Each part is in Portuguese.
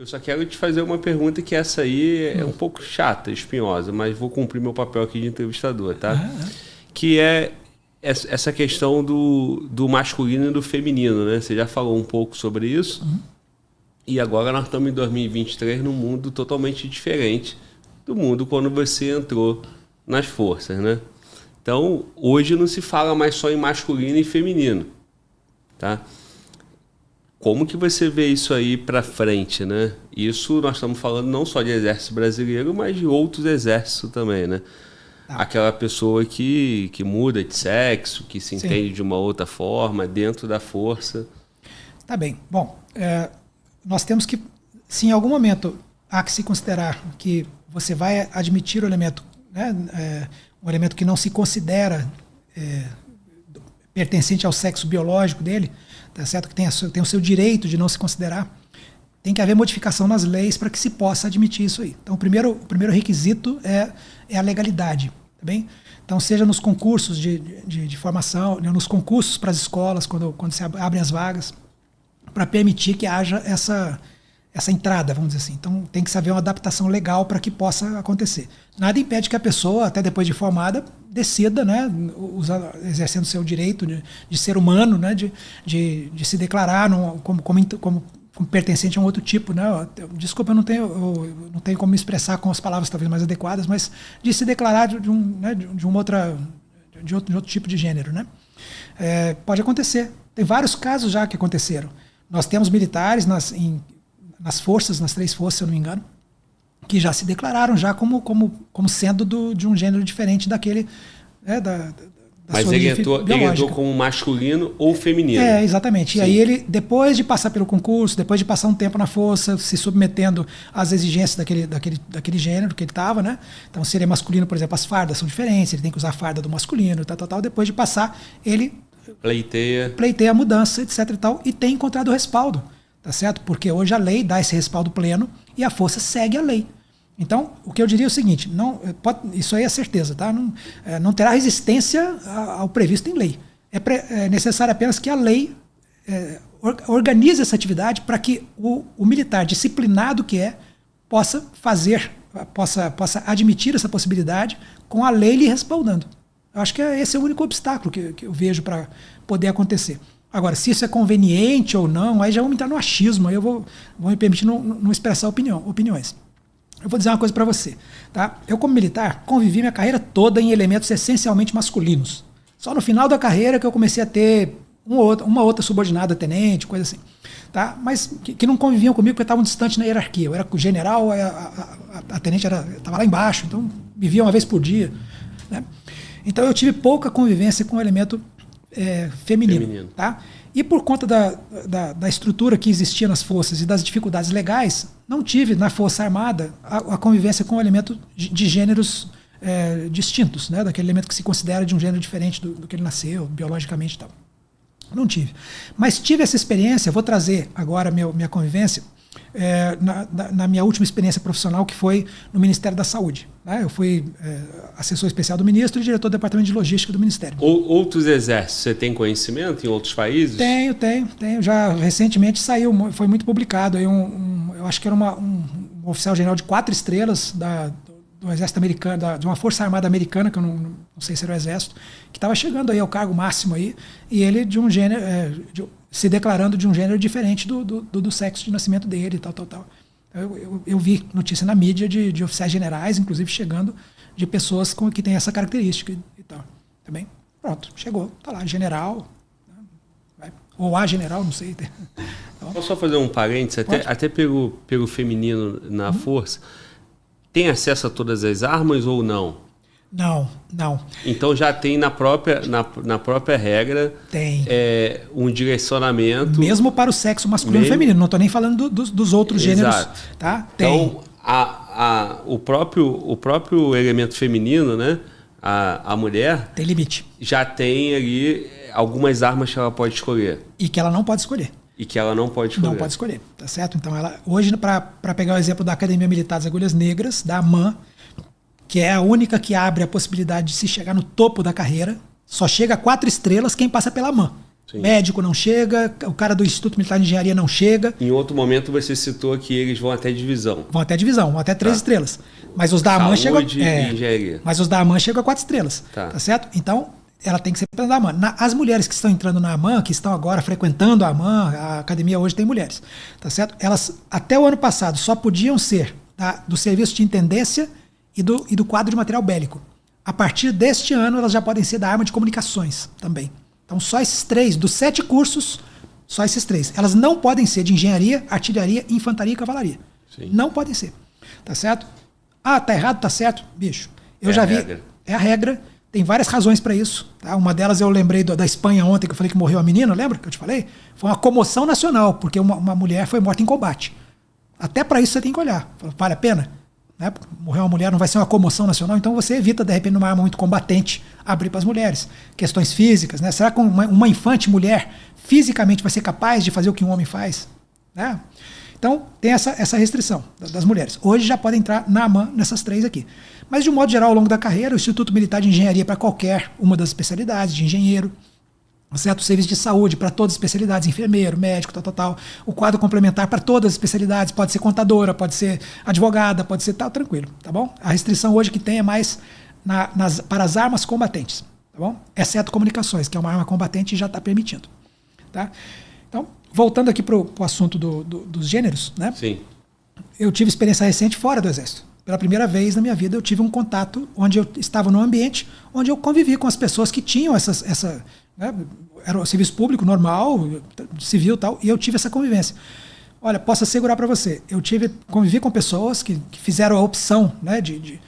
Eu só quero te fazer uma pergunta que essa aí é um pouco chata, espinhosa, mas vou cumprir meu papel aqui de entrevistador, tá? Que é essa questão do masculino e do feminino, né? Você já falou um pouco sobre isso. E agora nós estamos em 2023 num mundo totalmente diferente do mundo quando você entrou nas forças, né? Então, hoje não se fala mais só em masculino e feminino, tá? Como que você vê isso aí para frente, né? Isso nós estamos falando não só de exército brasileiro, mas de outros exércitos também, né? Aquela pessoa que muda de sexo, que se entende de uma outra forma dentro da força. Tá bem. Bom, nós temos que, se em algum momento há que se considerar que você vai admitir o elemento, né, um elemento que não se considera pertencente ao sexo biológico dele, tá certo? Que tem o seu direito de não se considerar, tem que haver modificação nas leis para que se possa admitir isso aí. Então, o primeiro requisito é a legalidade, tá bem? Então, seja nos concursos de formação, nos concursos para as escolas, quando se abrem as vagas, para permitir que haja essa entrada, vamos dizer assim. Então, tem que haver uma adaptação legal para que possa acontecer. Nada impede que a pessoa, até depois de formada, decida, né, exercendo o seu direito de ser humano, né, de se declarar como pertencente a um outro tipo, né? Desculpa, eu não tenho como me expressar com as palavras talvez mais adequadas, mas de se declarar de outro tipo de gênero, né? Pode acontecer. Tem vários casos já que aconteceram. Nós temos militares nas forças, nas 3 forças, se eu não me engano, que já se declararam já como sendo de um gênero diferente daquele, da mas ele entrou como masculino ou feminino. Exatamente. Sim. E aí ele, depois de passar pelo concurso, depois de passar um tempo na força, se submetendo às exigências daquele gênero que ele estava, né? Então, se ele é masculino, por exemplo, as fardas são diferentes, ele tem que usar a farda do masculino, tal. Depois de passar, ele pleiteia a mudança, etc. e tem encontrado respaldo, tá certo? Porque hoje a lei dá esse respaldo pleno e a força segue a lei. Então, o que eu diria é o seguinte, isso aí é certeza, tá? Não terá resistência ao previsto em lei. É necessário apenas que a lei organize essa atividade para que o militar disciplinado que possa admitir essa possibilidade com a lei lhe respaldando. Eu acho que esse é o único obstáculo que eu vejo para poder acontecer. Agora, se isso é conveniente ou não, aí já vamos entrar no achismo, aí eu vou me permitir não expressar opiniões. Eu vou dizer uma coisa para você, tá? Eu, como militar, convivi minha carreira toda em elementos essencialmente masculinos. Só no final da carreira que eu comecei a ter uma outra subordinada, tenente, coisa assim, tá? Mas que não conviviam comigo porque estavam distantes na hierarquia. Eu era o general, a tenente estava lá embaixo, então vivia uma vez por dia, né? Então eu tive pouca convivência com o elemento feminino. Tá? E por conta da estrutura que existia nas forças e das dificuldades legais, não tive na Força Armada a convivência com o elemento de gêneros distintos, né? Daquele elemento que se considera de um gênero diferente do que ele nasceu, biologicamente e tal. Não tive. Mas tive essa experiência, vou trazer agora minha convivência, na minha última experiência profissional, que foi no Ministério da Saúde. Né? Eu fui assessor especial do ministro e diretor do departamento de logística do Ministério. Outros exércitos, você tem conhecimento em outros países? Tenho. Já recentemente foi muito publicado. Aí eu acho que era um oficial general de 4 estrelas do exército americano, de uma força armada americana, que eu não sei se era o exército, que estava chegando aí ao cargo máximo aí, e ele de um gênero, se declarando de um gênero diferente do sexo de nascimento dele, tal. Eu vi notícia na mídia de oficiais generais, inclusive chegando, de pessoas que têm essa característica e tal. Tá bem? Pronto, chegou, tá lá, general, né? Ou a general, não sei. Então, posso só fazer um parênteses, até pelo feminino na força, tem acesso a todas as armas ou não? Não. Então já tem na própria regra tem um direcionamento. Mesmo para o sexo masculino e feminino. Não estou nem falando dos outros gêneros. Tá? Tem. Então o próprio elemento feminino, né? A mulher tem limite. Já tem ali algumas armas que ela pode escolher. E que ela não pode escolher. Não pode escolher, tá certo? Então, hoje, para pegar o exemplo da Academia Militar das Agulhas Negras, da AMAN, que é a única que abre a possibilidade de se chegar no topo da carreira, só chega a 4 estrelas quem passa pela AMAN. Sim. Médico não chega, o cara do Instituto Militar de Engenharia não chega. Em outro momento você citou que eles vão até divisão. Vão até divisão, vão até 3 estrelas. Mas os da AMAN chegam. Engenharia. Mas os da AMAN chegam a 4 estrelas. Tá certo? Então, ela tem que ser da AMAN. As mulheres que estão entrando na AMAN, que estão agora frequentando a AMAN, a academia hoje tem mulheres. Tá certo? Elas, até o ano passado, só podiam ser do serviço de intendência e do quadro de material bélico. A partir deste ano, elas já podem ser da arma de comunicações também. Então, só esses 3, dos 7 cursos, só esses 3. Elas não podem ser de engenharia, artilharia, infantaria e cavalaria. Sim. Não podem ser. Tá certo? Ah, tá errado, tá certo? Bicho, eu já vi. Regra. É a regra. Tem várias razões para isso. Tá? Uma delas eu lembrei da Espanha ontem, que eu falei que morreu a menina, lembra que eu te falei? Foi uma comoção nacional, porque uma mulher foi morta em combate. Até para isso você tem que olhar. Vale a pena? Né? Morrer uma mulher não vai ser uma comoção nacional, então você evita, de repente, numa arma muito combatente, abrir para as mulheres. Questões físicas, né? Será que uma infante mulher fisicamente vai ser capaz de fazer o que um homem faz? Né? Então, tem essa restrição das mulheres. Hoje já podem entrar na AMAN nessas 3 aqui. Mas, de um modo geral, ao longo da carreira, o Instituto Militar de Engenharia para qualquer uma das especialidades, de engenheiro, certo? Serviço de saúde para todas as especialidades, enfermeiro, médico, tal. O quadro complementar para todas as especialidades, pode ser contadora, pode ser advogada, pode ser tal, tranquilo, tá bom? A restrição hoje que tem é mais para as armas combatentes, tá bom? Exceto comunicações, que é uma arma combatente e já está permitindo, tá? Então, voltando aqui para o assunto dos gêneros, né? Sim. Eu tive experiência recente fora do Exército. Pela primeira vez na minha vida eu tive um contato onde eu estava num ambiente onde eu convivi com as pessoas que tinham né, era o serviço público normal, civil e tal, e eu tive essa convivência. Olha, posso assegurar para você, convivi com pessoas que fizeram a opção, né, de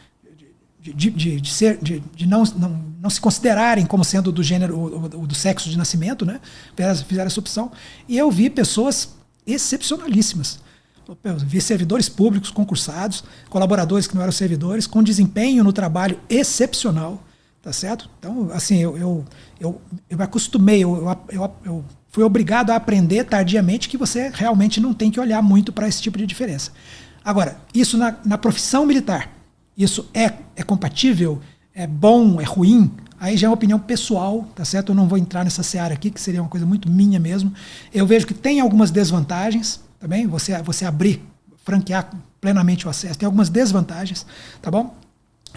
não se considerarem como sendo do gênero ou do sexo de nascimento, né, fizeram essa opção, e eu vi pessoas excepcionalíssimas. Eu vi servidores públicos concursados, colaboradores que não eram servidores, com desempenho no trabalho excepcional, tá certo? Então, assim, eu me acostumei, eu fui obrigado a aprender tardiamente que você realmente não tem que olhar muito para esse tipo de diferença. Agora, isso na profissão militar, isso é compatível, é bom, é ruim? Aí já é uma opinião pessoal, tá certo? Eu não vou entrar nessa seara aqui, que seria uma coisa muito minha mesmo. Eu vejo que tem algumas desvantagens, também, você abrir, franquear plenamente o acesso, tem algumas desvantagens, tá bom?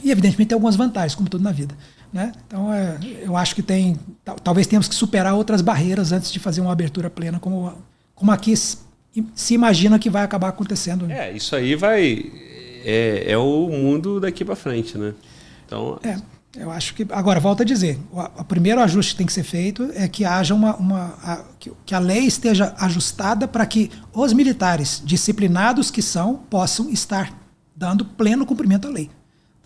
E evidentemente tem algumas vantagens, como tudo na vida, né? Então eu acho que talvez tenhamos que superar outras barreiras antes de fazer uma abertura plena, como aqui se imagina que vai acabar acontecendo. Isso aí é o mundo daqui para frente, né? Então... Eu acho que... Agora, volto a dizer, o primeiro ajuste que tem que ser feito é que haja que a lei esteja ajustada para que os militares disciplinados que possam estar dando pleno cumprimento à lei.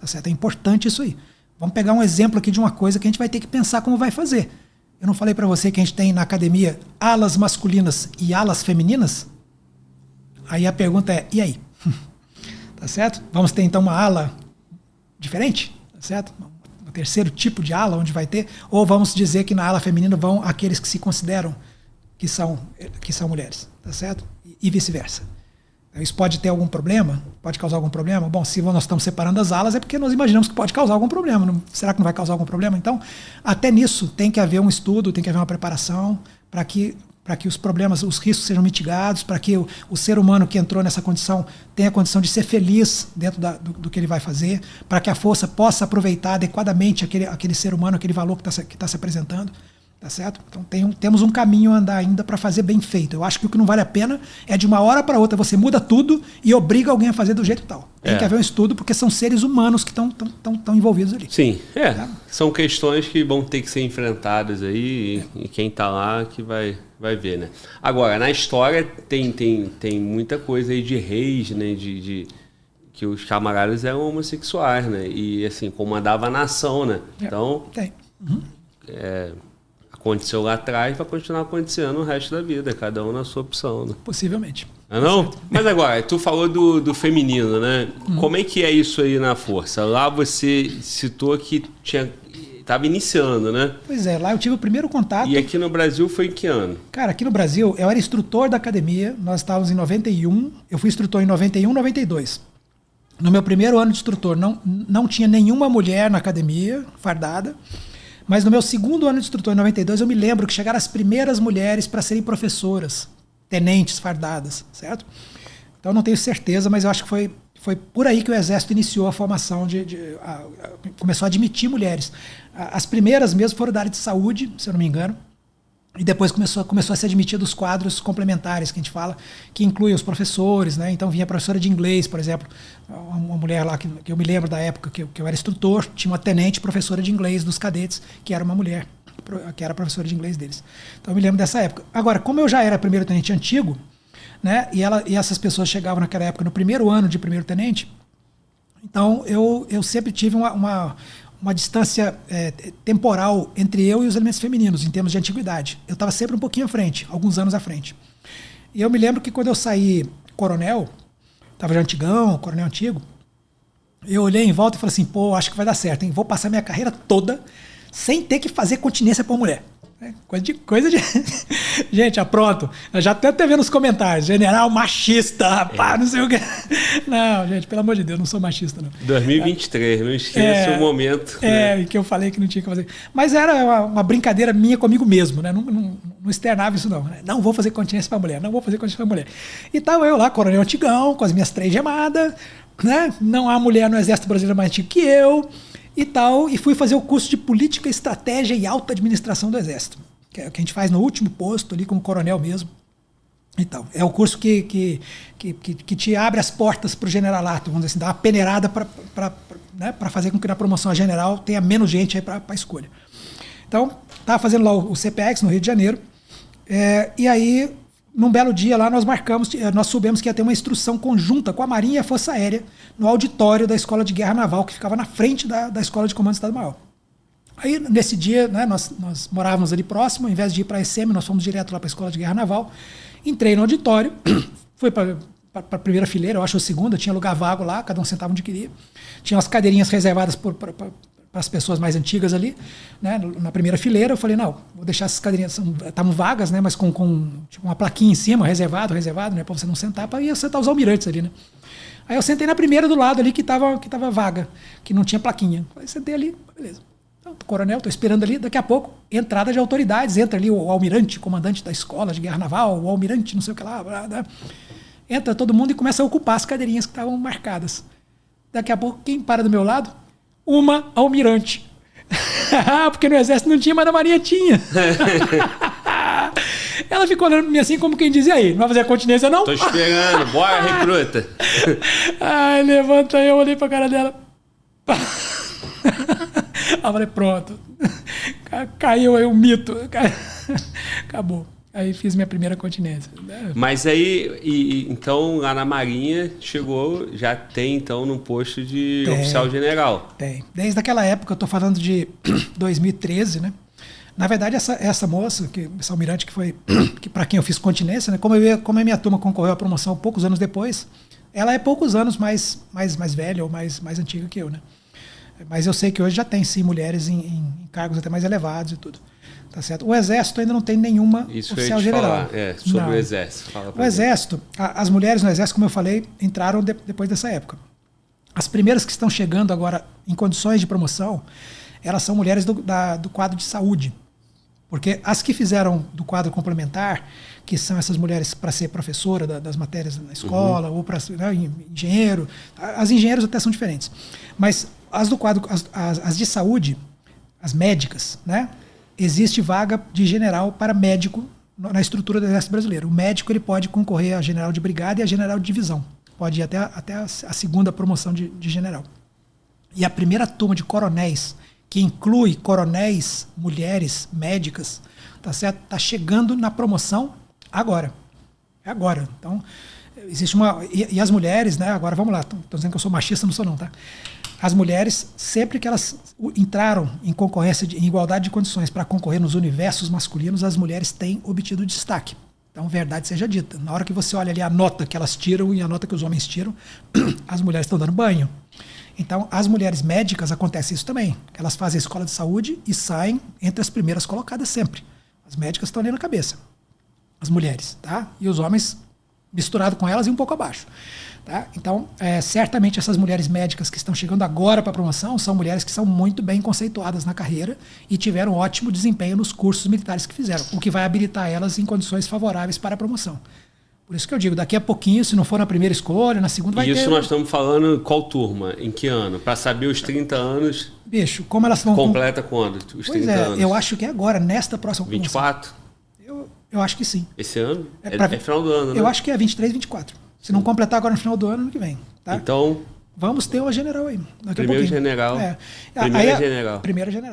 Tá certo? É importante isso aí. Vamos pegar um exemplo aqui de uma coisa que a gente vai ter que pensar como vai fazer. Eu não falei para você que a gente tem na academia alas masculinas e alas femininas? Aí a pergunta é, e aí? Tá certo? Vamos ter então uma ala diferente? Tá certo? Terceiro tipo de ala, onde vai ter, ou vamos dizer que na ala feminina vão aqueles que se consideram que são mulheres, tá certo? E vice-versa. Isso pode ter algum problema? Pode causar algum problema? Bom, se nós estamos separando as alas é porque nós imaginamos que pode causar algum problema. Será que não vai causar algum problema? Então, até nisso tem que haver um estudo, tem que haver uma preparação para que os problemas, os riscos sejam mitigados, para que o ser humano que entrou nessa condição tenha a condição de ser feliz dentro do que ele vai fazer, para que a força possa aproveitar adequadamente aquele ser humano, aquele valor que está se apresentando. Tá certo? Então temos um caminho a andar ainda para fazer bem feito. Eu acho que o que não vale a pena é de uma hora para outra você muda tudo e obriga alguém a fazer do jeito tal. Tem que haver um estudo porque são seres humanos que estão envolvidos ali. Sim, são questões que vão ter que ser enfrentadas aí e quem está lá que vai ver, né? Agora, na história tem muita coisa aí de reis, né? De que os camaradas eram homossexuais, né? E assim, comandava a nação, né? Então, tem. Uhum. Aconteceu lá atrás, vai continuar acontecendo o resto da vida, cada um na sua opção, né? Possivelmente. Não? Mas agora, tu falou do feminino, né? Como é que é isso aí na Força? Lá você citou que estava iniciando, né? Pois é, lá eu tive o primeiro contato. E aqui no Brasil foi em que ano? Cara, aqui no Brasil, eu era instrutor da academia, nós estávamos em 91, eu fui instrutor em 91, 92. No meu primeiro ano de instrutor, não tinha nenhuma mulher na academia, fardada. Mas no meu segundo ano de instrutor, em 92, eu me lembro que chegaram as primeiras mulheres para serem professoras, tenentes fardadas, certo? Então não tenho certeza, mas eu acho que foi por aí que o Exército iniciou a formação começou a admitir mulheres. As primeiras mesmo foram da área de saúde, se eu não me engano, e depois começou a ser admitido os quadros complementares que a gente fala, que incluem os professores, né? Então vinha a professora de inglês, por exemplo, uma mulher lá que eu me lembro da época que eu era instrutor, tinha uma tenente professora de inglês dos cadetes, que era uma mulher, que era professora de inglês deles. Então eu me lembro dessa época. Agora, como eu já era primeiro tenente antigo, né? E essas pessoas chegavam naquela época no primeiro ano de primeiro tenente, então eu sempre tive uma distância temporal entre eu e os elementos femininos, em termos de antiguidade. Eu estava sempre um pouquinho à frente, alguns anos à frente. E eu me lembro que quando eu saí coronel, estava já antigão, coronel antigo, eu olhei em volta e falei assim, pô, acho que vai dar certo, hein? Vou passar minha carreira toda sem ter que fazer continência por mulher. Coisa de... Gente, pronto. Eu já até vendo nos comentários. General machista, rapaz, não sei o que. Não, gente, pelo amor de Deus, não sou machista, não. 2023, não esqueça o momento. Né? Que eu falei que não tinha que fazer. Mas era uma brincadeira minha comigo mesmo, né? Não externava isso, não. Não vou fazer continência pra mulher, não vou fazer continência pra mulher. E tava eu lá, coronel antigão, com as minhas 3 gemadas, né? Não há mulher no Exército Brasileiro mais antigo que eu. E tal, e fui fazer o curso de Política, Estratégia e Alta Administração do Exército, que é o que a gente faz no último posto ali como coronel mesmo. Então, é o curso que te abre as portas para o generalato, vamos dizer assim, dá uma peneirada para fazer com que na promoção a general tenha menos gente aí para a escolha. Então, estava fazendo lá o CPX no Rio de Janeiro, e aí, num belo dia lá, nós soubemos que ia ter uma instrução conjunta com a Marinha e a Força Aérea no auditório da Escola de Guerra Naval, que ficava na frente da Escola de Comando do Estado-Maior. Aí, nesse dia, né, nós morávamos ali próximo, ao invés de ir para a ECM, nós fomos direto lá para a Escola de Guerra Naval. Entrei no auditório, fui para a primeira fileira, eu acho a segunda, tinha lugar vago lá, cada um sentava onde queria. Tinha umas cadeirinhas reservadas para as pessoas mais antigas ali, né, na primeira fileira. Eu falei, não, vou deixar essas cadeirinhas, estavam vagas, né, mas com tipo, uma plaquinha em cima, reservado, né, para você não sentar, para ir sentar os almirantes ali, né. Aí eu sentei na primeira do lado ali que tava vaga, que não tinha plaquinha. Aí sentei ali, beleza. Então, coronel, estou esperando ali, daqui a pouco, entrada de autoridades, entra ali o almirante, comandante da Escola de Guerra Naval, o almirante não sei o que lá, blá, blá. Entra todo mundo e começa a ocupar as cadeirinhas que estavam marcadas. Daqui a pouco, quem para do meu lado? Uma almirante. Porque no Exército não tinha, mas na Marinha tinha. Ela ficou olhando pra mim assim, como quem dizia aí, não vai fazer a continência não? Tô esperando, bora recruta. Ai, levanta aí, eu olhei pra cara dela. Eu falei, pronto. Caiu aí um mito. Acabou. Aí fiz minha primeira continência. Mas aí, então, lá na Marinha, já tem, então, num posto de oficial general. Tem. Desde aquela época, eu tô falando de 2013, né? Na verdade, essa moça, essa almirante que para quem eu fiz continência, né? Como a minha turma concorreu à promoção poucos anos depois, ela é poucos anos mais velha ou mais antiga que eu, né? Mas eu sei que hoje já tem, sim, mulheres em cargos até mais elevados e tudo. Tá certo? O Exército ainda não tem nenhuma oficial general. Sobre o Exército. O Exército, as mulheres no Exército, como eu falei, entraram depois dessa época. As primeiras que estão chegando agora em condições de promoção, elas são mulheres do quadro de saúde. Porque as que fizeram do quadro complementar, que são essas mulheres para ser professora das matérias na escola, ou para ser engenheiro, as engenheiros até são diferentes. Mas as do quadro, as de saúde, as médicas, né? Existe vaga de general para médico na estrutura do Exército Brasileiro. O médico ele pode concorrer a general de brigada e a general de divisão. Pode ir até a segunda promoção de general. E a primeira turma de coronéis, que inclui coronéis, mulheres, médicas, tá certo? Tá chegando na promoção agora. É agora. Então, existe uma... E as mulheres, né? Agora, vamos lá. Tô dizendo que eu sou machista, não sou não, tá? As mulheres, sempre que elas entraram em concorrência, em igualdade de condições para concorrer nos universos masculinos, as mulheres têm obtido destaque. Então, verdade seja dita. Na hora que você olha ali a nota que elas tiram e a nota que os homens tiram, as mulheres estão dando banho. Então, as mulheres médicas acontece isso também. Elas fazem a escola de saúde e saem entre as primeiras colocadas sempre. As médicas estão ali na cabeça. As mulheres, tá? E os homens misturado com elas e um pouco abaixo. Tá? Então, certamente essas mulheres médicas que estão chegando agora para a promoção são mulheres que são muito bem conceituadas na carreira e tiveram ótimo desempenho nos cursos militares que fizeram, o que vai habilitar elas em condições favoráveis para a promoção. Por isso que eu digo, daqui a pouquinho, se não for na primeira escolha, na segunda vai ter... Isso nós estamos falando qual turma, em que ano? Para saber os 30 anos... Bicho, como elas vão... Completa quando? Os 30 anos? Eu acho que é agora, nesta próxima promoção. 24? Eu acho que sim. Esse ano? É final do ano, né? Eu acho que é 23, 24. Se não completar agora no final do ano que vem. Tá? Então... Vamos ter uma general aí. Primeiro general. Primeira general. Primeira general.